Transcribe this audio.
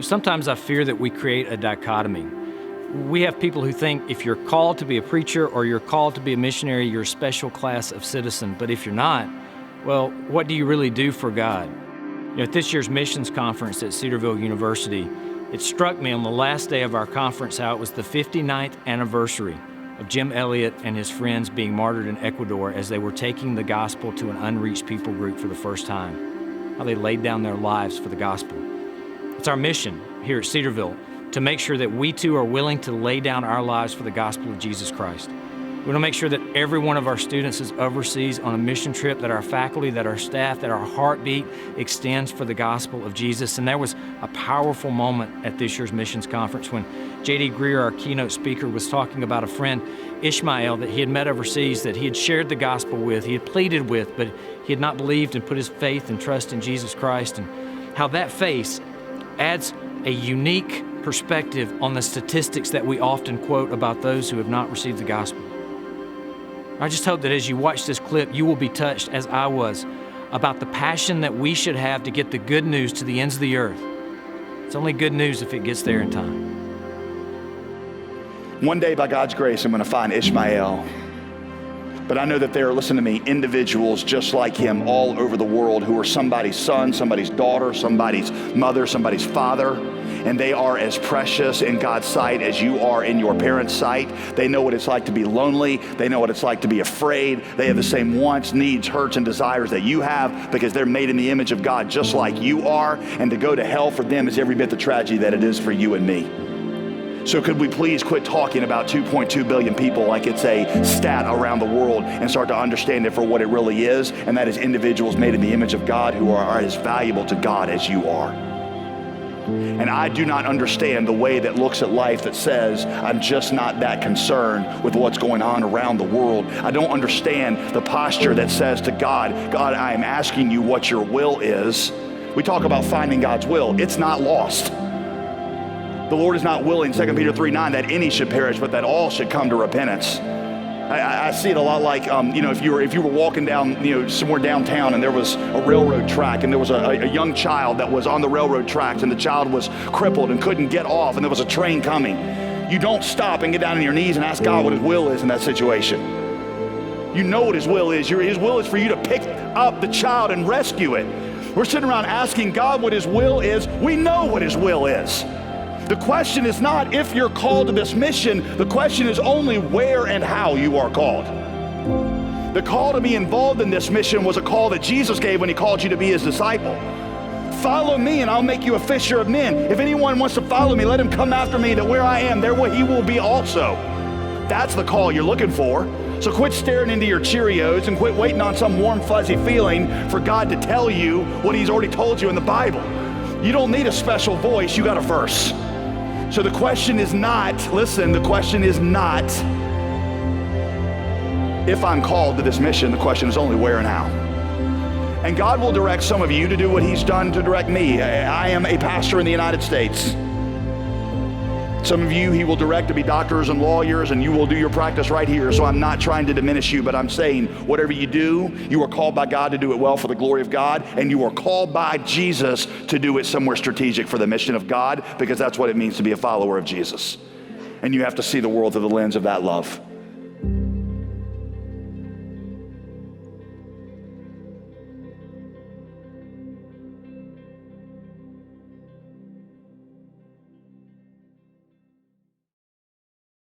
Sometimes I fear that we create a dichotomy. We have people who think if you're called to be a preacher or you're called to be a missionary, you're a special class of citizen. But if you're not, well, what do you really do for God? At this year's missions conference at Cedarville University, it struck me on the last day of our conference how it was the 59th anniversary of Jim Elliot and his friends being martyred in Ecuador as they were taking the gospel to an unreached people group for the first time, how they laid down their lives for the gospel. It's our mission here at Cedarville to make sure that we too are willing to lay down our lives for the gospel of Jesus Christ. We want to make sure that every one of our students is overseas on a mission trip, that our faculty, that our staff, that our heartbeat extends for the gospel of Jesus. And there was a powerful moment at this year's missions conference when J.D. Greear, our keynote speaker, was talking about a friend, Ishmael, that he had met overseas, that he had shared the gospel with, he had pleaded with, but he had not believed and put his faith and trust in Jesus Christ, and how that face adds a unique perspective on the statistics that we often quote about those who have not received the gospel. I just hope that as you watch this clip, you will be touched, as I was, about the passion that we should have to get the good news to the ends of the earth. It's only good news if it gets there in time. One day, by God's grace, I'm going to find Ishmael. But I know that there are, listen to me, individuals just like him all over the world who are somebody's son, somebody's daughter, somebody's mother, somebody's father. And they are as precious in God's sight as you are in your parents' sight. They know what it's like to be lonely. They know what it's like to be afraid. They have the same wants, needs, hurts, and desires that you have because they're made in the image of God just like you are. And to go to hell for them is every bit the tragedy that it is for you and me. So could we please quit talking about 2.2 billion people like it's a stat around the world and start to understand it for what it really is, and that is individuals made in the image of God who are as valuable to God as you are. And I do not understand the way that looks at life that says, I'm just not that concerned with what's going on around the world. I don't understand the posture that says to God, God, I am asking you what your will is. We talk about finding God's will. It's not lost. The Lord is not willing, 2 Peter 3:9, that any should perish, but that all should come to repentance. I see it a lot like, if you were walking down, somewhere downtown and there was a railroad track and there was a young child that was on the railroad tracks and the child was crippled and couldn't get off and there was a train coming. You don't stop and get down on your knees and ask God what his will is in that situation. You know what his will is. His will is for you to pick up the child and rescue it. We're sitting around asking God what his will is. We know what his will is. The question is not if you're called to this mission. The question is only where and how you are called. The call to be involved in this mission was a call that Jesus gave when he called you to be his disciple. Follow me and I'll make you a fisher of men. If anyone wants to follow me, let him come after me, that where I am, there he will be also. That's the call you're looking for. So quit staring into your Cheerios and quit waiting on some warm, fuzzy feeling for God to tell you what he's already told you in the Bible. You don't need a special voice, you got a verse. So the question is not, the question is not if I'm called to this mission. The question is only where and how. And God will direct some of you to do what he's done to direct me. I am a pastor in the United States. Some of you he will direct to be doctors and lawyers, and you will do your practice right here. So I'm not trying to diminish you, but I'm saying whatever you do, you are called by God to do it well for the glory of God, and you are called by Jesus to do it somewhere strategic for the mission of God, because that's what it means to be a follower of Jesus. And you have to see the world through the lens of that love.